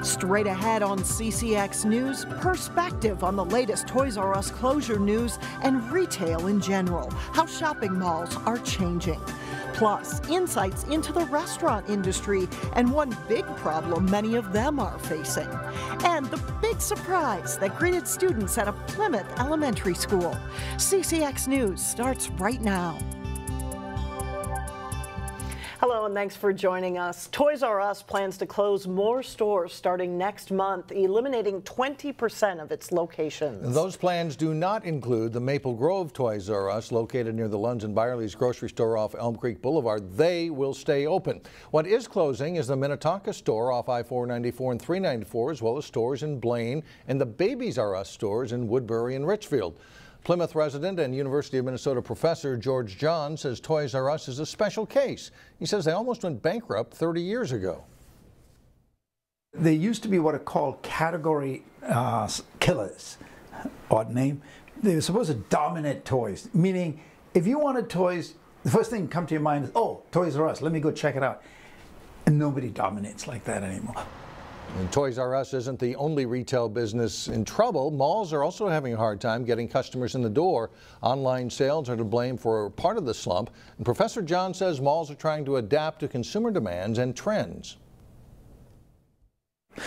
Straight ahead on CCX News, perspective on the latest Toys R Us closure news and retail in general, how shopping malls are changing. Plus, insights into the restaurant industry and one big problem many of them are facing. And the big surprise that greeted students at a Plymouth elementary school. CCX News starts right now. Hello and thanks for joining us. Toys R Us plans to close more stores starting next month, eliminating 20% of its locations. Those plans do not include the Maple Grove Toys R Us located near the Lunds and Byerly's grocery store off Elm Creek Boulevard. They will stay open. What is closing is the Minnetonka store off I-494 and 394, as well as stores in Blaine and the Babies R Us stores in Woodbury and Richfield. Plymouth resident and University of Minnesota professor George John says Toys R Us is a special case. He says they almost went bankrupt 30 years ago. They used to be what are called category killers, odd name. They were supposed to dominate toys, meaning if you wanted toys, the first thing that come to your mind is, oh, Toys R Us, let me go check it out. And nobody dominates like that anymore. And Toys R Us isn't the only retail business in trouble. Malls are also having a hard time getting customers in the door. Online sales are to blame for part of the slump. And Professor John says malls are trying to adapt to consumer demands and trends.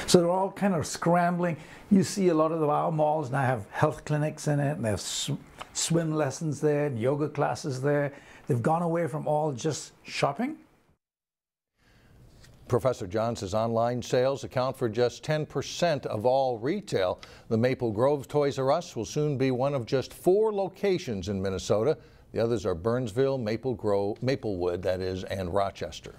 So they're all kind of scrambling. You see a lot of our malls now have health clinics in it, and they have swim lessons there, and yoga classes there. They've gone away from all just shopping. Professor John says online sales account for just 10% of all retail. The Maple Grove Toys R Us will soon be one of just 4 locations in Minnesota. The others are Burnsville, Maplewood, that is, and Rochester.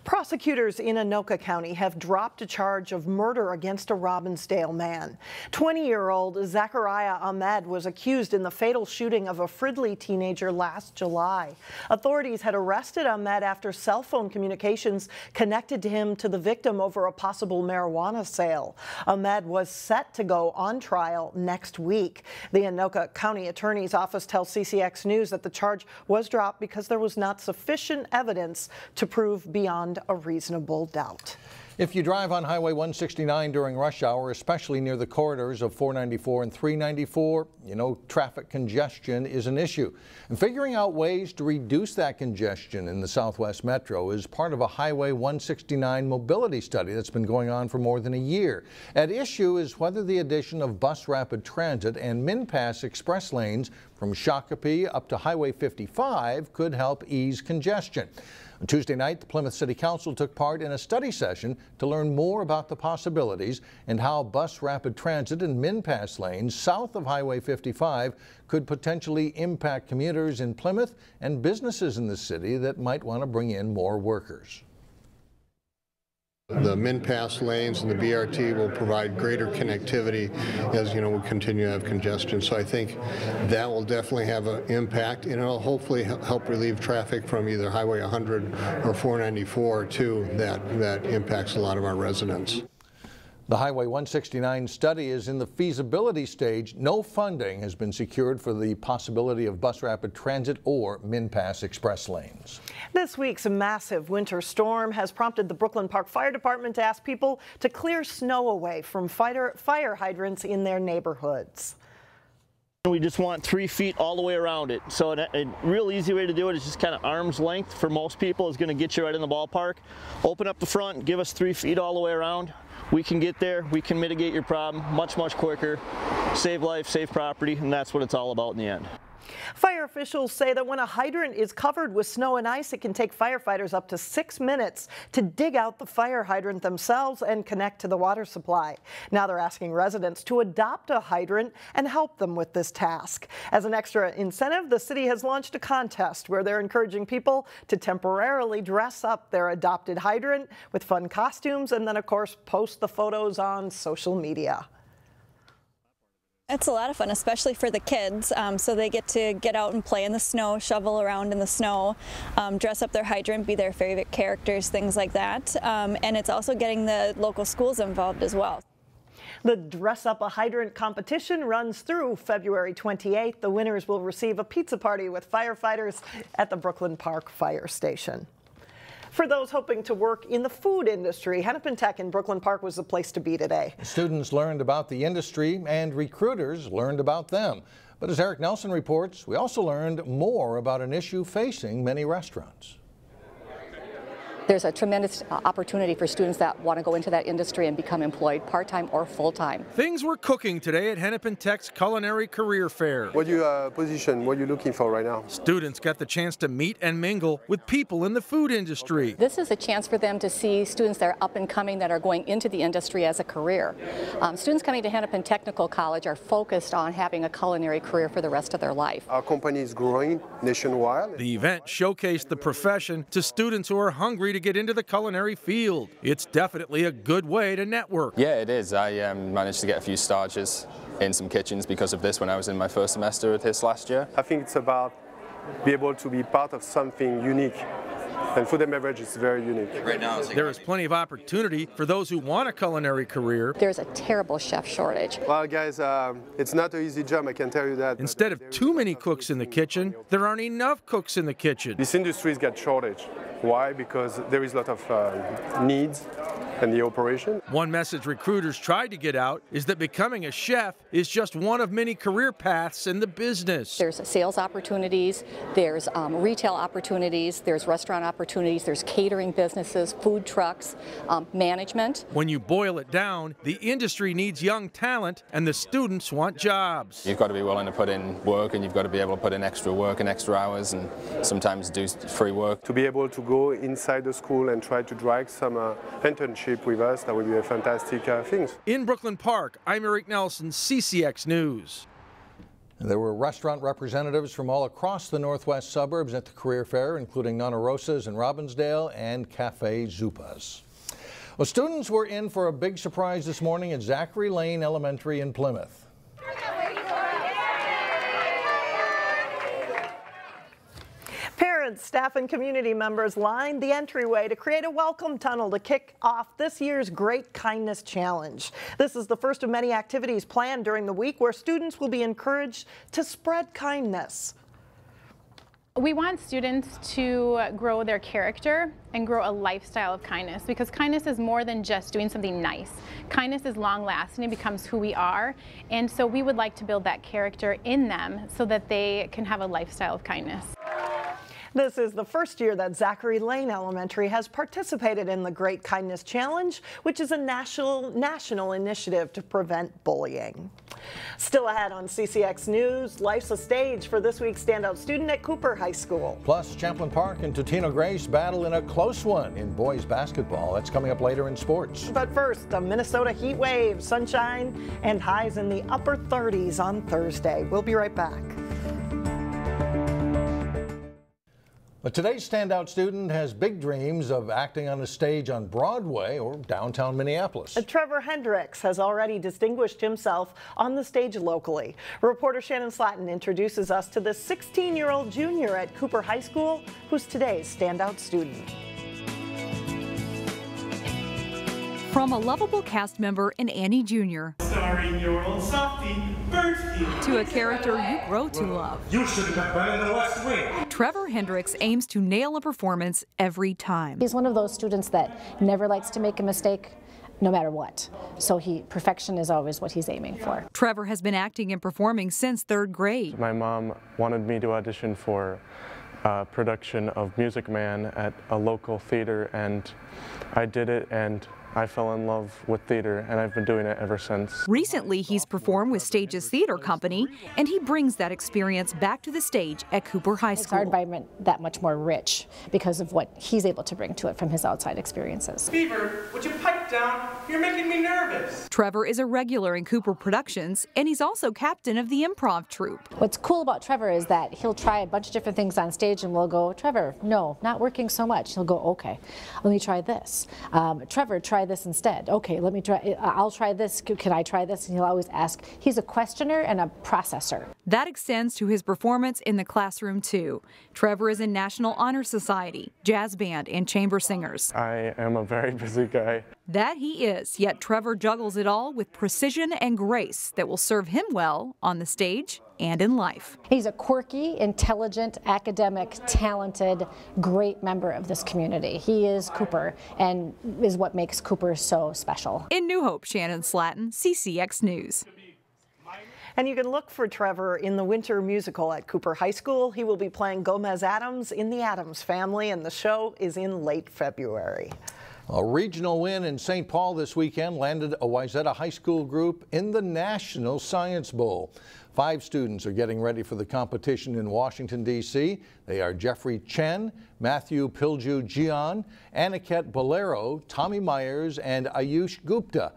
Prosecutors in Anoka County have dropped a charge of murder against a Robbinsdale man. 20-year-old Zachary Ahmed was accused in the fatal shooting of a Fridley teenager last July. Authorities had arrested Ahmed after cell phone communications connected to him to the victim over a possible marijuana sale. Ahmed was set to go on trial next week. The Anoka County Attorney's Office tells CCX News that the charge was dropped because there was not sufficient evidence to prove beyond a reasonable doubt. If you drive on Highway 169 during rush hour, especially near the corridors of 494 and 394, you know traffic congestion is an issue. And figuring out ways to reduce that congestion in the Southwest Metro is part of a Highway 169 mobility study that's been going on for more than a year. At issue is whether the addition of bus rapid transit and MinPass express lanes from Shakopee up to Highway 55 could help ease congestion. On Tuesday night, the Plymouth City Council took part in a study session to learn more about the possibilities and how bus rapid transit and MinPass lanes south of Highway 55 could potentially impact commuters in Plymouth and businesses in the city that might want to bring in more workers. The MinPass lanes and the BRT will provide greater connectivity as, we continue to have congestion. So I think that will definitely have an impact, and it'll hopefully help relieve traffic from either Highway 100 or 494 too, that impacts a lot of our residents. The Highway 169 study is in the feasibility stage. No funding has been secured for the possibility of bus rapid transit or MinPass express lanes. This week's massive winter storm has prompted the Brooklyn Park Fire Department to ask people to clear snow away from fire hydrants in their neighborhoods. We just want 3 feet all the way around it. So a real easy way to do it is just kind of arm's length for most people is going to get you right in the ballpark. Open up the front, give us 3 feet all the way around. We can get there, we can mitigate your problem much, much quicker, save life, save property, and that's what it's all about in the end. Fire officials say that when a hydrant is covered with snow and ice, it can take firefighters up to 6 minutes to dig out the fire hydrant themselves and connect to the water supply. Now they're asking residents to adopt a hydrant and help them with this task. As an extra incentive, the city has launched a contest where they're encouraging people to temporarily dress up their adopted hydrant with fun costumes and then, of course, post the photos on social media. It's a lot of fun, especially for the kids, so they get to get out and play in the snow, shovel around in the snow, dress up their hydrant, be their favorite characters, things like that. And it's also getting the local schools involved as well. The Dress Up a Hydrant competition runs through February 28th. The winners will receive a pizza party with firefighters at the Brooklyn Park Fire Station. For those hoping to work in the food industry, Hennepin Tech in Brooklyn Park was the place to be today. Students learned about the industry and recruiters learned about them. But as Eric Nelson reports, we also learned more about an issue facing many restaurants. There's a tremendous opportunity for students that want to go into that industry and become employed part-time or full-time. Things were cooking today at Hennepin Tech's Culinary Career Fair. What position, what are you looking for right now? Students got the chance to meet and mingle with people in the food industry. This is a chance for them to see students that are up and coming that are going into the industry as a career. Students coming to Hennepin Technical College are focused on having a culinary career for the rest of their life. Our company is growing nationwide. The event showcased the profession to students who are hungry to get into the culinary field. It's definitely a good way to network. Yeah, it is. I managed to get a few starches in some kitchens because of this when I was in my first semester of this last year. I think it's about being able to be part of something unique. And food and beverage is very unique. There is plenty of opportunity for those who want a culinary career. There's a terrible chef shortage. Well, guys, it's not an easy job, I can tell you that. Instead of too many cooks in the kitchen, there aren't enough cooks in the kitchen. This industry's got shortage. Why? Because there is a lot of needs in the operation. One message recruiters tried to get out is that becoming a chef is just one of many career paths in the business. There's sales opportunities, there's retail opportunities, there's restaurant opportunities, there's catering businesses, food trucks, management. When you boil it down, the industry needs young talent and the students want jobs. You've got to be willing to put in work, and you've got to be able to put in extra work and extra hours and sometimes do free work. To be able to go inside the school and try to drag some internship with us, that would be a fantastic thing. In Brooklyn Park, I'm Eric Nelson, CCX News. There were restaurant representatives from all across the northwest suburbs at the career fair, including Nonna Rosa's in Robbinsdale and Cafe Zupa's. Well, students were in for a big surprise this morning at Zachary Lane Elementary in Plymouth. Parents, staff, and community members lined the entryway to create a welcome tunnel to kick off this year's Great Kindness Challenge. This is the first of many activities planned during the week where students will be encouraged to spread kindness. We want students to grow their character and grow a lifestyle of kindness, because kindness is more than just doing something nice. Kindness is long-lasting and becomes who we are, and so we would like to build that character in them so that they can have a lifestyle of kindness. This is the first year that Zachary Lane Elementary has participated in the Great Kindness Challenge, which is a national initiative to prevent bullying. Still ahead on CCX News, life's a stage for this week's Standout Student at Cooper High School. Plus, Champlin Park and Totino-Grace battle in a close one in boys basketball. That's coming up later in sports. But first, a Minnesota heat wave, sunshine, and highs in the upper 30s on Thursday. We'll be right back. But today's Standout Student has big dreams of acting on a stage on Broadway or downtown Minneapolis. Trevor Hendrix has already distinguished himself on the stage locally. Reporter Shannon Slatton introduces us to the 16-year-old junior at Cooper High School, who's today's Standout Student. From a lovable cast member in Annie Jr. Starring your old softie, Birdfield. To a character you grow to love. You should have been in the West Wing. Trevor Hendrix aims to nail a performance every time. He's one of those students that never likes to make a mistake, no matter what. So perfection is always what he's aiming for. Trevor has been acting and performing since 3rd grade. My mom wanted me to audition for a production of Music Man at a local theater, and I did it, and I fell in love with theater, and I've been doing it ever since. Recently, he's performed with Stages Theater Company, and he brings that experience back to the stage at Cooper High School. It's our environment that much more rich because of what he's able to bring to it from his outside experiences. Beaver, would you pipe down? You're making me nervous. Trevor is a regular in Cooper Productions, and he's also captain of the improv troupe. What's cool about Trevor is that he'll try a bunch of different things on stage, and we'll go, Trevor, no, not working so much. He'll go, okay, let me try this. Trevor, try this instead. Okay, let me try, I'll try this. Can I try this? And he'll always ask. He's a questioner and a processor. That extends to his performance in the classroom too. Trevor is in National Honor Society, jazz band, and chamber singers. I am a very busy guy. That he is, yet Trevor juggles it all with precision and grace that will serve him well on the stage and in life. He's a quirky, intelligent, academic, talented, great member of this community. He is Cooper and is what makes Cooper so special. In New Hope, Shannon Slatton, CCX News. And you can look for Trevor in the winter musical at Cooper High School. He will be playing Gomez Addams in The Addams Family, and the show is in late February. A regional win in St. Paul this weekend landed a Wayzata High School group in the National Science Bowl. 5 students are getting ready for the competition in Washington, D.C. They are Jeffrey Chen, Matthew Pilju-Jian, Aniket Bolero, Tommy Myers, and Ayush Gupta.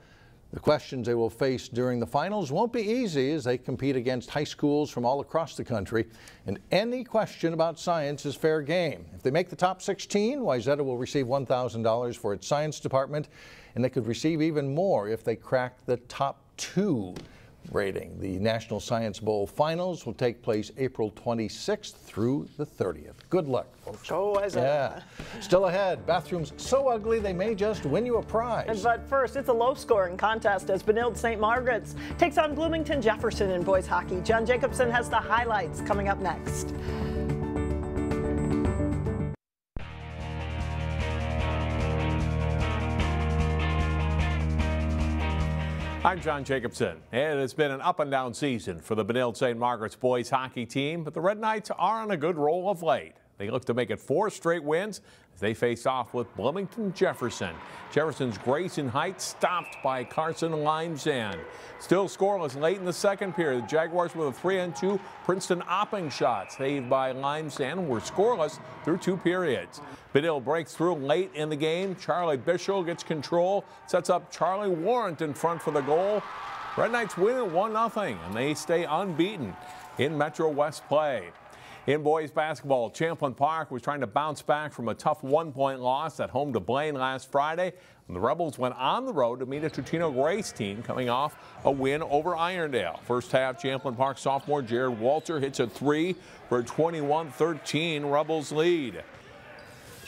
The questions they will face during the finals won't be easy as they compete against high schools from all across the country, and any question about science is fair game. If they make the top 16, Wayzata will receive $1,000 for its science department, and they could receive even more if they crack the top 2 rating. The National Science Bowl finals will take place April 26th through the 30th. Good luck, folks. Go Wayzata. Yeah. Still ahead, bathrooms so ugly they may just win you a prize. But first, it's a low-scoring contest as Benilde St. Margaret's takes on Bloomington Jefferson in boys hockey. John Jacobson has the highlights coming up next. I'm John Jacobson, and it's been an up-and-down season for the Benilde St. Margaret's boys hockey team, but the Red Knights are on a good roll of late. They look to make it 4 straight wins as they face off with Bloomington Jefferson. Jefferson's Grayson Height stopped by Carson Limesand. Still scoreless late in the second period. The Jaguars with a 3-on-2 Princeton Opping shot saved by Limesand were scoreless through 2 periods. Benilde breaks through late in the game. Charlie Bishop gets control, sets up Charlie Warrant in front for the goal. Red Knights win at 1-0, and they stay unbeaten in Metro West play. In boys basketball, Champlin Park was trying to bounce back from a tough 1-point loss at home to Blaine last Friday. And the Rebels went on the road to meet a Totino-Grace team coming off a win over Irondale. First half, Champlin Park sophomore Jared Walter hits a 3 for a 21-13 Rebels lead.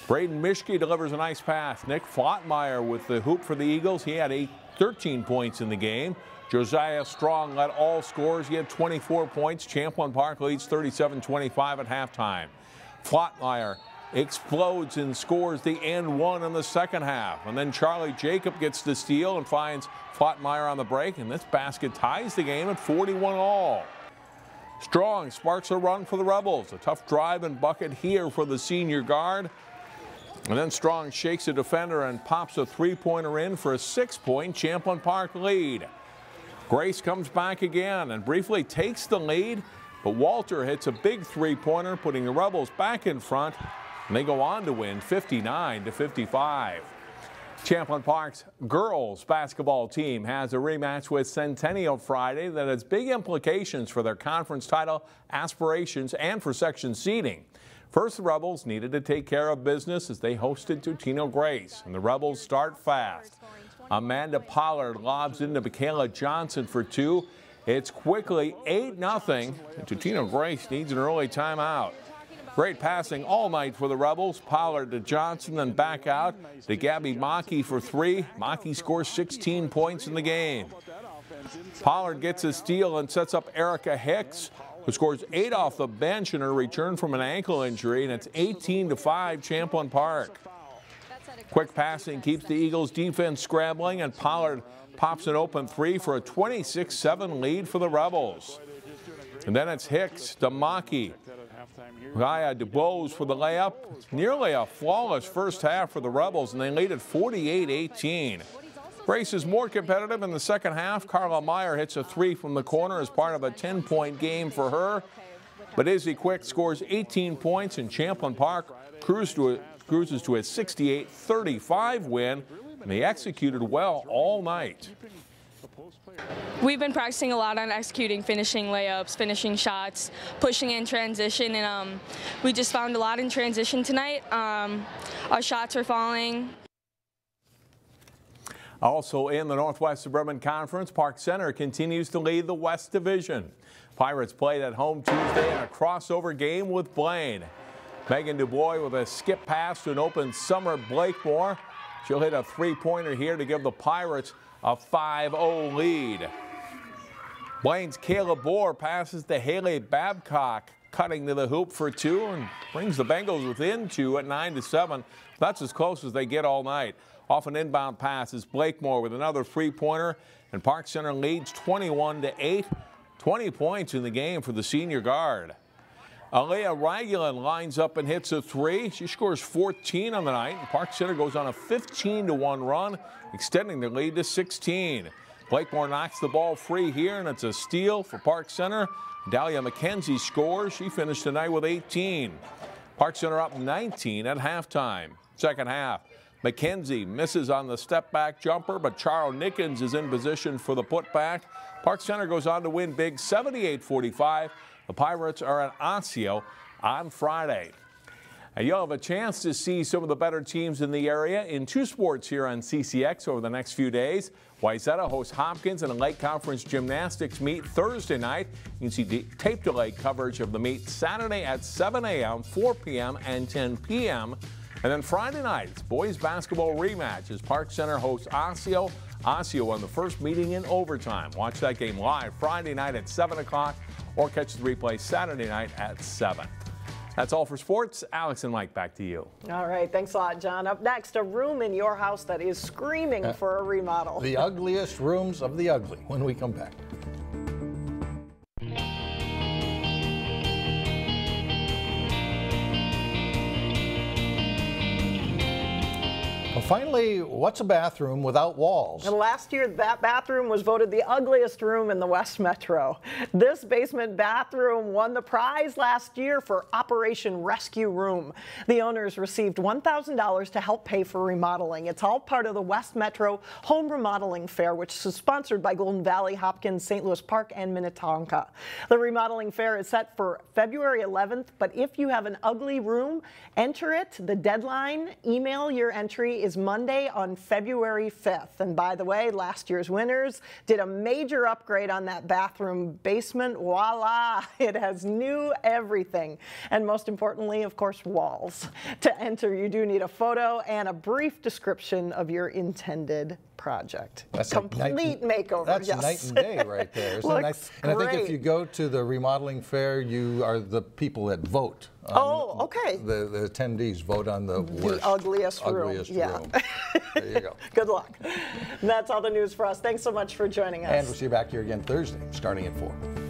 Braden Mischke delivers a nice pass. Nick Flottmeyer with the hoop for the Eagles. He had 13 points in the game. Josiah Strong led all scorers. He had 24 points. Champlin Park leads 37-25 at halftime. Flottmeyer explodes and scores the and one in the second half. And then Charlie Jacob gets the steal and finds Flottmeyer on the break. And this basket ties the game at 41-all. Strong sparks a run for the Rebels. A tough drive and bucket here for the senior guard. And then Strong shakes a defender and pops a 3-pointer in for a 6-point Champlin Park lead. Grace comes back again and briefly takes the lead, but Walter hits a big 3-pointer, putting the Rebels back in front, and they go on to win 59-55. Champlin Park's girls basketball team has a rematch with Centennial Friday that has big implications for their conference title aspirations and for section seeding. First, the Rebels needed to take care of business as they hosted Totino-Grace, and the Rebels start fast. Amanda Pollard lobs into Michaela Johnson for 2. It's quickly 8-0, and Totino-Grace needs an early timeout. Great passing all night for the Rebels. Pollard to Johnson, then back out to Gabby Maki for 3. Maki scores 16 points in the game. Pollard gets a steal and sets up Erica Hicks, who scores 8 off the bench in her return from an ankle injury, and it's 18-5 Champlin Park. Quick passing keeps the Eagles' defense scrambling, and Pollard pops an open 3 for a 26-7 lead for the Rebels. And then it's Hicks to Maki. Gaia DuBose for the layup. It's nearly a flawless first half for the Rebels, and they lead at 48-18. Grace is more competitive in the second half. Carla Meyer hits a 3 from the corner as part of a 10-point game for her. But Izzy Quick scores 18 points, and Champlin Park cruises to a 68-35 win, and they executed well all night. We've been practicing a lot on executing, finishing layups, finishing shots, pushing in transition, and we just found a lot in transition tonight. Our shots were falling. Also in the Northwest Suburban Conference, Park Center continues to lead the West Division. Pirates played at home Tuesday in a crossover game with Blaine. Megan DuBois with a skip pass to an open Summer Blakemore. She'll hit a 3-pointer here to give the Pirates a 5-0 lead. Blaine's Caleb Bohr passes to Haley Babcock, cutting to the hoop for 2 and brings the Bengals within 2 at 9-7. That's as close as they get all night. Off an inbound pass is Blakemore with another three-pointer, and Park Center leads 21-8. 20 points in the game for the senior guard. Alea Ragulin lines up and hits a 3. She scores 14 on the night, and Park Center goes on a 15-1 run, extending their lead to 16. Blakemore knocks the ball free here, and it's a steal for Park Center. Dahlia McKenzie scores. She finished the night with 18. Park Center up 19 at halftime. Second half, McKenzie misses on the step-back jumper, but Charo Nickens is in position for the putback. Park Center goes on to win big 78-45. The Pirates are at Osseo on Friday. And you'll have a chance to see some of the better teams in the area in 2 sports here on CCX over the next few days. Wayzata hosts Hopkins in a Lake Conference Gymnastics meet Thursday night. You can see tape delay coverage of the meet Saturday at 7 a.m., 4 p.m., and 10 p.m. And then Friday night, it's boys basketball rematch as Park Center hosts Osseo. Osseo won the first meeting in overtime. Watch that game live Friday night at 7 o'clock or catch the replay Saturday night at 7. That's all for sports. Alex and Mike, back to you. All right, thanks a lot, John. Up next, a room in your house that is screaming for a remodel. The ugliest rooms of the ugly when we come back. Well, finally, what's a bathroom without walls? And last year, that bathroom was voted the ugliest room in the West Metro. This basement bathroom won the prize last year for Operation Rescue Room. The owners received $1,000 to help pay for remodeling. It's all part of the West Metro Home Remodeling Fair, which is sponsored by Golden Valley, Hopkins, St. Louis Park, and Minnetonka. The remodeling fair is set for February 11th, but if you have an ugly room, enter it. The deadline, email your entry, is Monday on February 5th. And by the way, last year's winners did a major upgrade on that bathroom basement. Voila! It has new everything. And most importantly, of course, walls. To enter, you do need a photo and a brief description of your intended project. That's complete makeover. That's yes. night and day right there, isn't it nice? And I think if you go to the remodeling fair, you are the people that vote. Oh, okay. The attendees vote on the worst, ugliest room. Yeah. There you go. Good luck. And that's all the news for us. Thanks so much for joining us. And we'll see you back here again Thursday, starting at 4.